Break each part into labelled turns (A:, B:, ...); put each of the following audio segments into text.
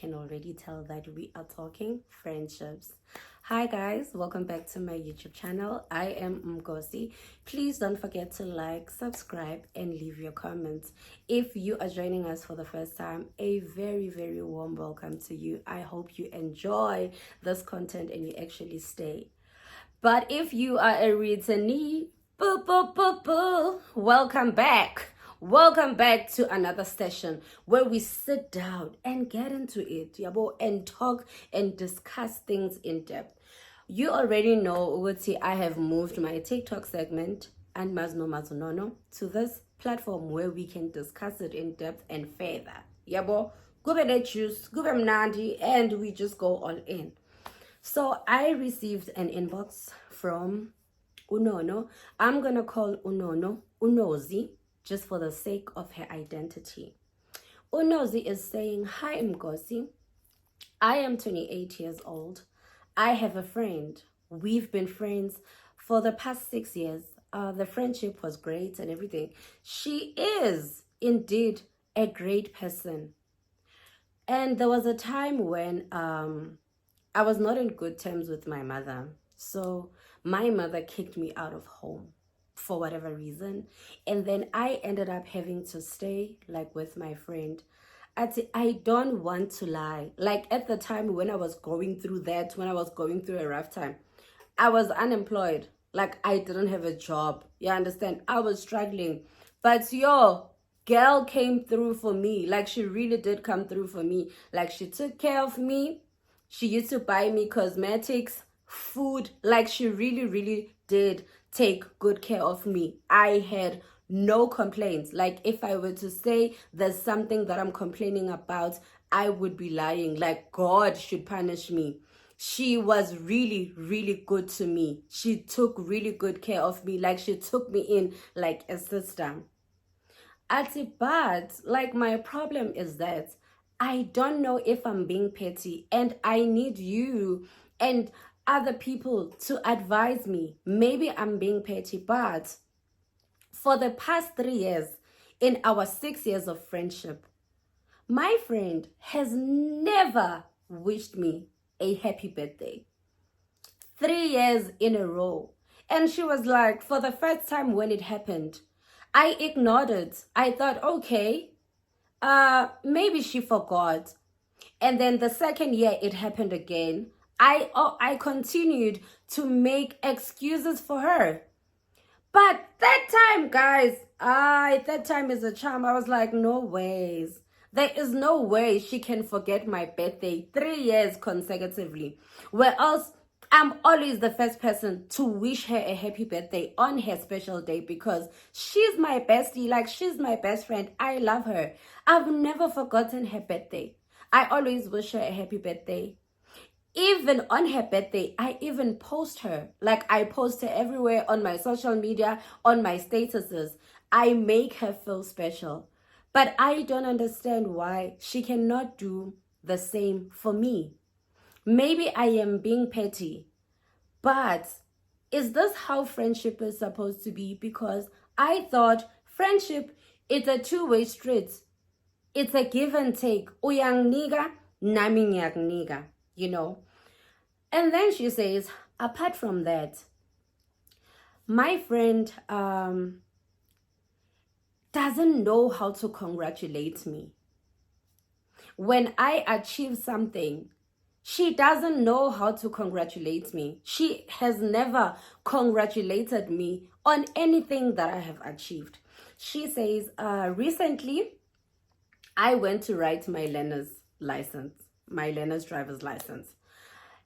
A: can already tell that we are talking friendships. Hi guys, welcome back to my YouTube channel. I am Mgosi. Please don't forget to like, subscribe, and leave your comments. If you are joining us for the first time, a very warm welcome to you. I hope you enjoy this content and you actually stay. But if you are a returnee, welcome back. Welcome back to another session where we sit down and get into it, yabo, and talk and discuss things in depth. You already know, Uti, I have moved my TikTok segment and Mazno Mazunono to this platform where we can discuss it in depth and further. Yabo, gube choose, gube mnandi, and we just go all in. So I received an inbox from Unono. I'm gonna call Unono Unozi, just for the sake of her identity. Unozi is saying, "Hi Mgosi, I am 28 years old. I have a friend. We've been friends for the past 6 years. The friendship was great and everything. She is indeed a great person. And there was a time when I was not in good terms with my mother. So my mother kicked me out of home for whatever reason. And then I ended up having to stay with my friend. I don't want to lie. At the time when I was going through that, when I was going through a rough time, I was unemployed. I didn't have a job. You understand? I was struggling. But girl came through for me. She really did come through for me. She took care of me. She used to buy me cosmetics, food. She really did take good care of me. I had no complaints. If I were to say there's something that I'm complaining about, I would be lying. God should punish me. She was really good to me. She took really good care of me. She took me in like a sister. But my problem is that I don't know if I'm being petty, and I need you and other people to advise me. Maybe I'm being petty, but for the past 3 years, in our 6 years of friendship, my friend has never wished me a happy birthday. 3 years in a row. And she was for the first time when it happened, I ignored it. I thought, okay, maybe she forgot. And then the second year it happened again. I continued to make excuses for her. But that time, guys, that time is a charm. I was like, no ways. There is no way she can forget my birthday 3 years consecutively. Where else I'm always the first person to wish her a happy birthday on her special day because she's my bestie. She's my best friend. I love her. I've never forgotten her birthday. I always wish her a happy birthday. Even on her birthday, I even post her. I post her everywhere on my social media, on my statuses. I make her feel special. But I don't understand why she cannot do the same for me. Maybe I am being petty, but is this how friendship is supposed to be? Because I thought friendship is a two-way street. It's a give and take. Uyang niga, nami niga, And then she says, apart from that, my friend doesn't know how to congratulate me. When I achieve something, she doesn't know how to congratulate me. She has never congratulated me on anything that I have achieved. She says, recently, I went to write my learner's driver's license.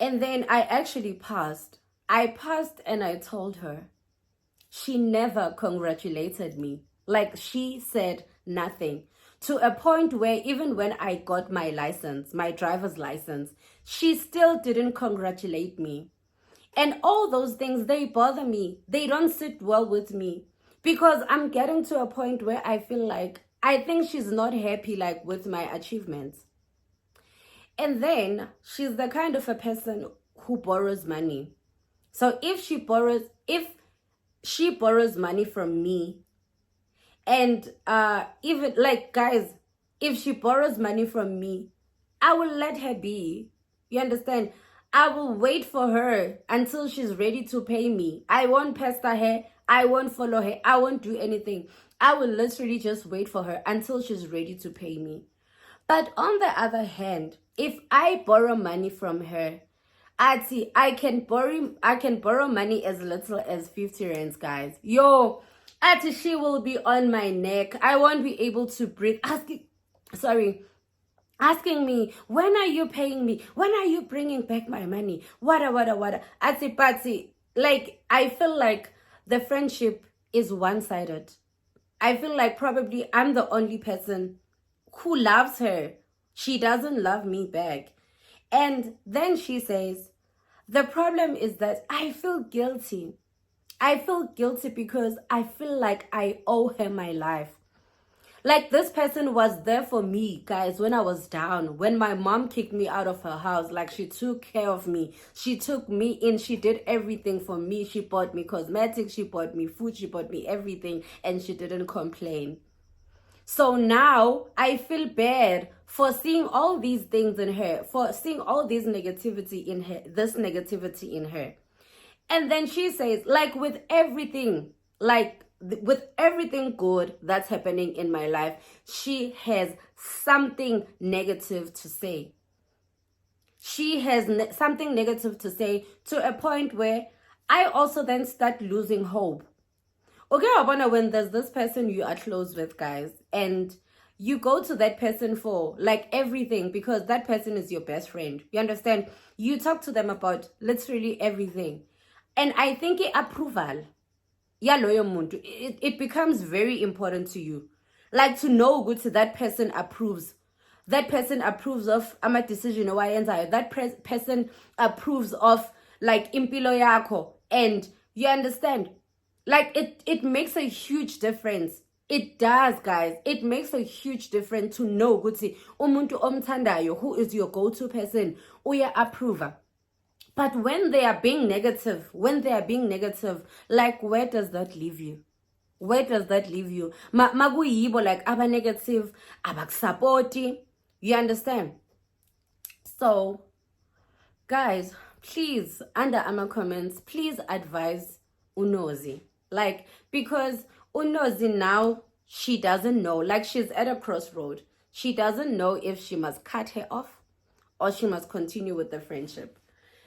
A: And then I actually passed. I passed and I told her. She never congratulated me. She said nothing. To a point where even when I got my license, my driver's license, she still didn't congratulate me. And all those things, they bother me. They don't sit well with me. Because I'm getting to a point where I feel I think she's not happy with my achievements. And then she's the kind of a person who borrows money. So if she borrows money from me, and even guys, if she borrows money from me, I will let her be. You understand? I will wait for her until she's ready to pay me. I won't pester her. I won't follow her. I won't do anything. I will literally just wait for her until she's ready to pay me. But on the other hand, if I borrow money from her, I can borrow money as little as 50 rands, guys. Yo, she will be on my neck. I won't be able to breathe. Asking me, when are you paying me? When are you bringing back my money? Wada. Like, I feel like the friendship is one-sided. I feel like probably I'm the only person who loves her. She doesn't love me back. And then she says, the problem is that I feel guilty. I feel guilty because I feel like I owe her my life. Like, this person was there for me, guys, when I was down. When my mom kicked me out of her house, like, she took care of me. She took me in. She did everything for me. She bought me cosmetics. She bought me food. She bought me everything. And she didn't complain. So now I feel bad for seeing all these things in her, for seeing all this negativity in her, And then she says, like, with everything good that's happening in my life, she has something negative to say. She has something negative to say, to a point where I also then start losing hope. Okay, Abona, when there's this person you are close with, guys, and you go to that person for like everything, because that person is your best friend. You understand? You talk to them about literally everything. And I think approval, it becomes very important to you. Like, to know good, that person approves. That person approves of ama decision that person approves of like impilo yako. And you understand? Like, it makes a huge difference. It does, guys. It makes a huge difference to know ukuthi umuntu omthandayo, who is your go-to person, uya approver. But when they are being negative, like, where does that leave you? Where does that leave you? Maguyibo, like, aba negative, aba supporti. You understand? So, guys, please, under our comments, please advise Unozi. Like, because Unozi now, she doesn't know. Like, she's at a crossroad. She doesn't know if she must cut her off or she must continue with the friendship.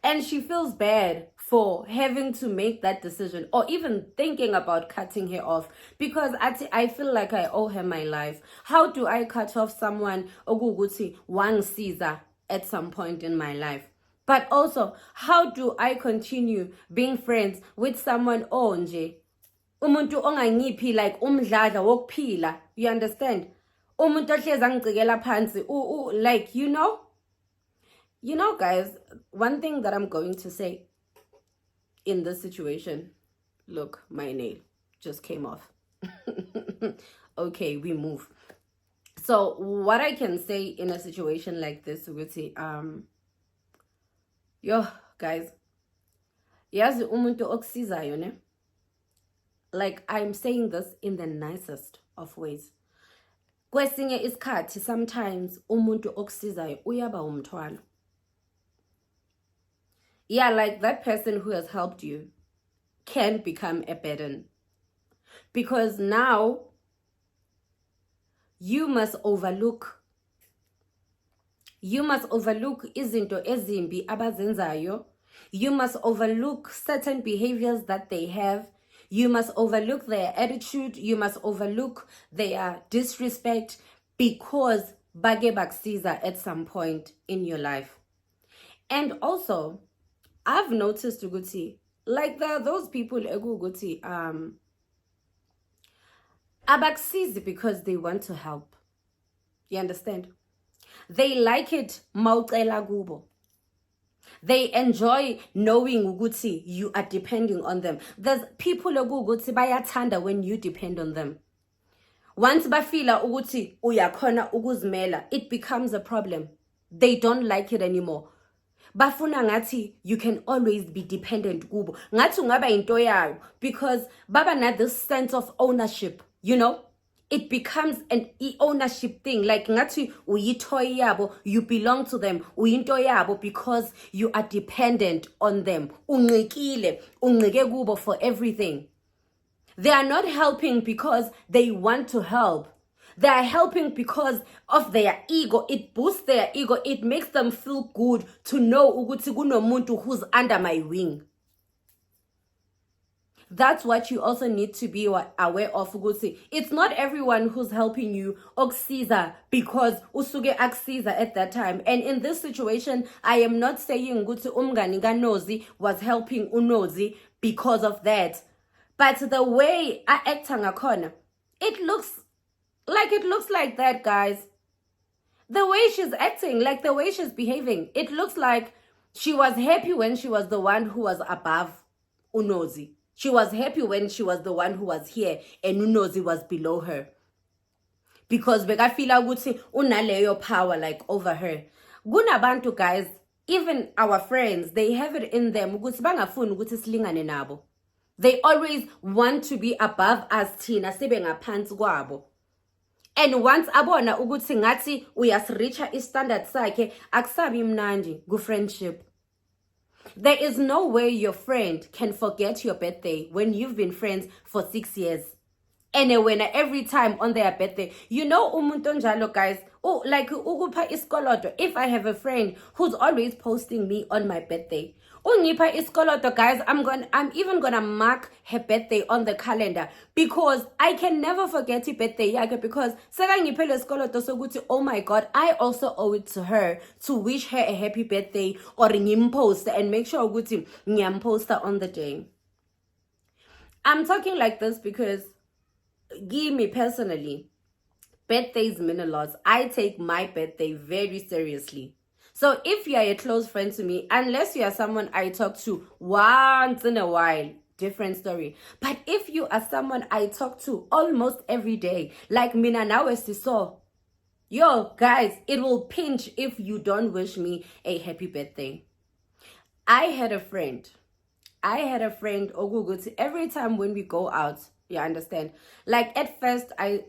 A: And she feels bad for having to make that decision or even thinking about cutting her off, because I feel like I owe her my life. How do I cut off someone oguguti wang Caesar at some point in my life? But also, how do I continue being friends with someone onje? Umuntu ongangiphi, like, umdladla wokuphila. You understand? Umuntu ohlezi angicikela phansi, like, you know? You know, guys, one thing that I'm going to say in this situation, look, my nail just came off. Okay, we move. So what I can say in a situation like this, would say, yo, guys, yazi umuntu okusizayo, ne? Like, I'm saying this in the nicest of ways. Kwesinye isikhathi, sometimes umuntu okusizayo uyaba umthwalo. Yeah, like, that person who has helped you can become a burden. Because now you must overlook izinto ezimbi abazenzayo. You must overlook certain behaviors that they have. You must overlook their attitude. You must overlook their disrespect, because bage baksiza at some point in your life. And also, I've noticed, Uguti, like, there are those people Uguti abaksizi because they want to help. You understand? They like it maucela gubo. They enjoy knowing Uguti you are depending on them. There's people Uguti bayathanda when you depend on them. Once bafila Uguti uyakhona ukuzimela, it becomes a problem. They don't like it anymore. Bafuna ngathi you can always be dependent kubo. Ngathi ungaba into yayo, because baba na this sense of ownership, you know? it becomes an ownership thing. Like ngathi uyitoy yabo, you belong to them. Uyinto yabo because you are dependent on them. Uncikile, uncike kubo for everything. They are not helping because they want to help. They are helping because of their ego. It boosts their ego. It makes them feel good to know ukuthi kunomuntu who's under my wing. That's what you also need to be aware of. It's not everyone who's helping you oksiza because usuge aksiza at that time. And in this situation, I am not saying ukuthi umngani kaNozi was helping uNozi because of that. But the way I act ngakhona, it looks like that, guys. The way she's acting, like the way she's behaving, it looks like she was happy when she was the one who was above uNozi. She was happy when she was the one who was here and uNozi was below her. Because bekafila ukuthi unaleyo power like over her. Kunabantu, guys, even our friends, they have it in them ukuthi bangafuni ukuthi silingane nabo. They always want to be above us thina sibe ngaphansi kwabo. And once abona ukuthi ngathi uyasiricha istandard sakhe, akusabi mnandi ku friendship. There is no way your friend can forget your birthday when you've been friends for 6 years. And when every time on their birthday, you know umuntu onjalo, guys, like ukupha iskoloto. If I have a friend who's always posting me on my birthday, ungipha iskoloto, guys, I'm even gonna mark her birthday on the calendar because I can never forget her birthday yakhe because sekangiphe iskoloto sokuthi, oh my God, I also owe it to her to wish her a happy birthday or ngimpost and make sure ukuthi ngiyamposta on the day. I'm talking like this because give me personally, birthdays mean a lot. I take my birthday very seriously. So if you are a close friend to me, unless you are someone I talk to once in a while, different story. But if you are someone I talk to almost every day, like mina nawe siso, yo, guys, it will pinch if you don't wish me a happy birthday. I had a friend, Oguguti, every time when we go out, you understand? Like at first, I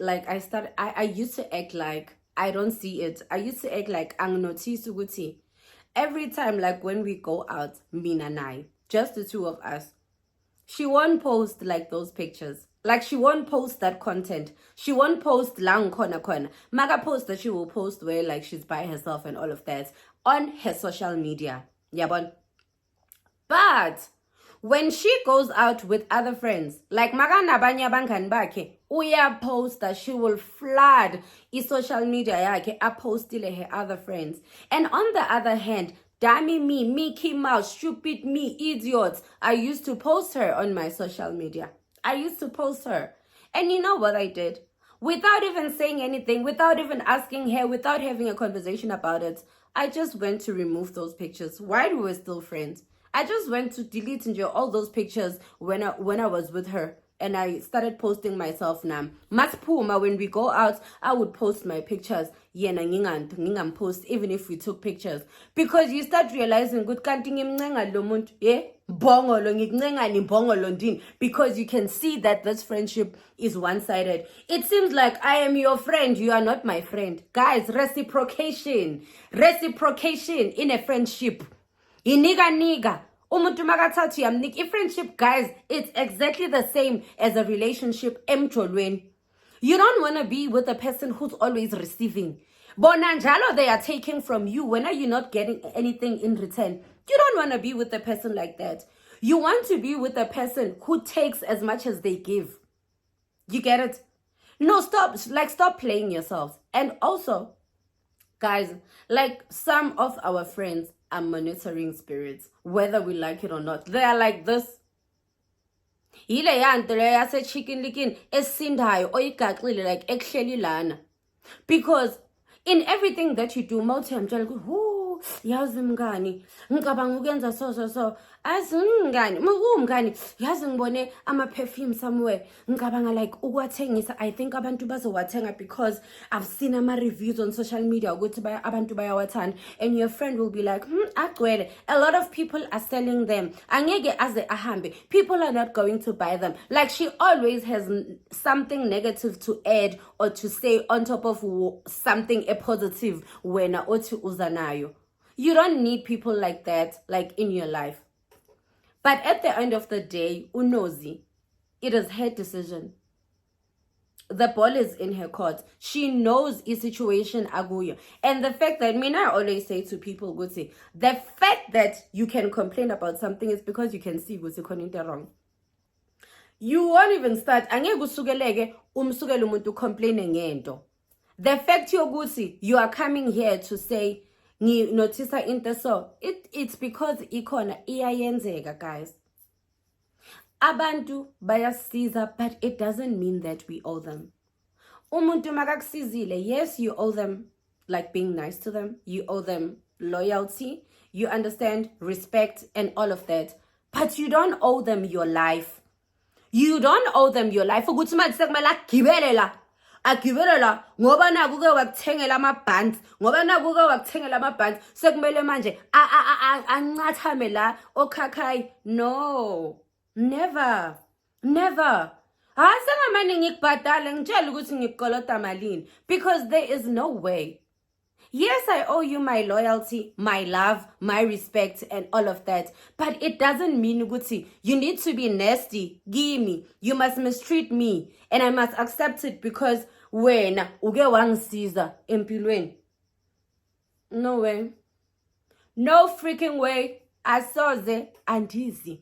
A: used to act like I don't see it. I used to act like ang notice uguti. Every time, like when we go out, Mina and I, just the two of us, she won't post like those pictures. Like she won't post that content. She won't post lang kona kona. Maga post that she will post where like she's by herself and all of that on her social media. Yeah, but when she goes out with other friends, like magana banya bangani bakhe, uya post that she will flood social media yakhe apostile her other friends. And on the other hand, dummy me, Mickey Mouse, stupid me, idiots, I used to post her on my social media. I used to post her. And you know what I did? Without even saying anything, without even asking her, without having a conversation about it, I just went to remove those pictures while we were still friends. I just went to delete all those pictures when I was with her. And I started posting myself now. Maspuma, when we go out, I would post my pictures. Yena ngingam post even if we took pictures. Because you start realizing good yeah? Because you can see that this friendship is one-sided. It seems like I am your friend, you are not my friend. Guys, reciprocation in a friendship. Niga. If friendship, guys, it's exactly the same as a relationship. You don't want to be with a person who's always receiving. Bonanjalo, they are taking from you. When are you not getting anything in return? You don't want to be with a person like that. You want to be with a person who takes as much as they give. You get it? No, stop playing yourselves. And also, guys, like some of our friends are monitoring spirits, whether we like it or not. They are like this. Because in everything that you do, yazi mngani ngicabanga ukuyenza so azi mngani mngani yazi ngibone ama-perfume somewhere ngicabanga like ukuwathengisa. I think abantu bazowathenga because I've seen ama-reviews on social media ukuthi abantu bayawathanda, and your friend will be like agcwele, a lot of people are selling them, angeke aze ahambe, people are not going to buy them. Like she always has something negative to add or to say on top of something a positive wena othi uzanayo. You don't need people like that like in your life. But at the end of the day, unozi, it is her decision. The ball is in her court. She knows the situation aguyo. And the fact that, I always say to people, the fact that you can complain about something is because you can see what's wrong. You won't even start. Complaining ngento. The fact you are coming here to say, notice into so it's because ikona iyayenzeka, guys. Abantu bayasiza, but it doesn't mean that we owe them. Umuntu makakusizile, yes, you owe them like being nice to them, you owe them loyalty, you understand, respect and all of that, but you don't owe them your life. You don't owe them your life. Ukuthi manje sekumele agibelela ngoba nakuke wakuthengela ama-bands, ngoba nakuke wakuthengela ama-bands, sekumele manje ancathame la okhakhayi. No, never. Sengamane ngikubhadale ngitshela ukuthi ngikukolota malini, because there is no way. Yes, I owe you my loyalty, my love, my respect, and all of that. But it doesn't mean ukuthi you need to be nasty, gimme, you must mistreat me, and I must accept it because wena uke wangisiza empilweni. No way. No freaking way. Asoze andizi.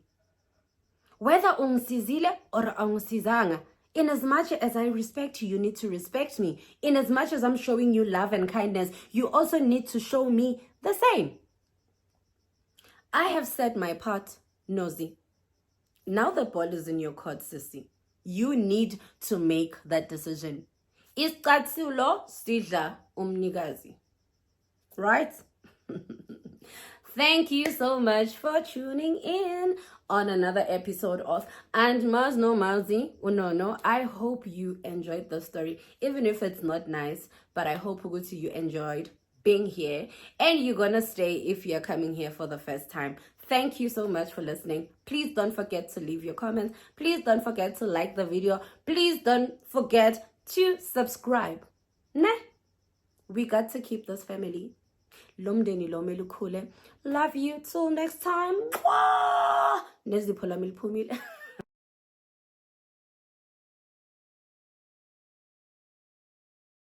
A: Whether ungisizile or ungisizanga, in as much as I respect you, you need to respect me. In as much as I'm showing you love and kindness, you also need to show me the same. I have said my part, Nosy. Now the ball is in your court, sissy. You need to make that decision. Iskatsulo sidla umnikazi. Right? Thank you so much for tuning in on another episode of And Maz No Mazi Unono. I hope you enjoyed the story, even if it's not nice, but I hope you enjoyed being here, and you're gonna stay if you're coming here for the first time. Thank you so much for listening. Please don't forget to leave your comments. Please don't forget to like the video. Please don't forget to subscribe. Nah, we got to keep this family. Lomdeni lomelu kule. Love you till next time. Mwah!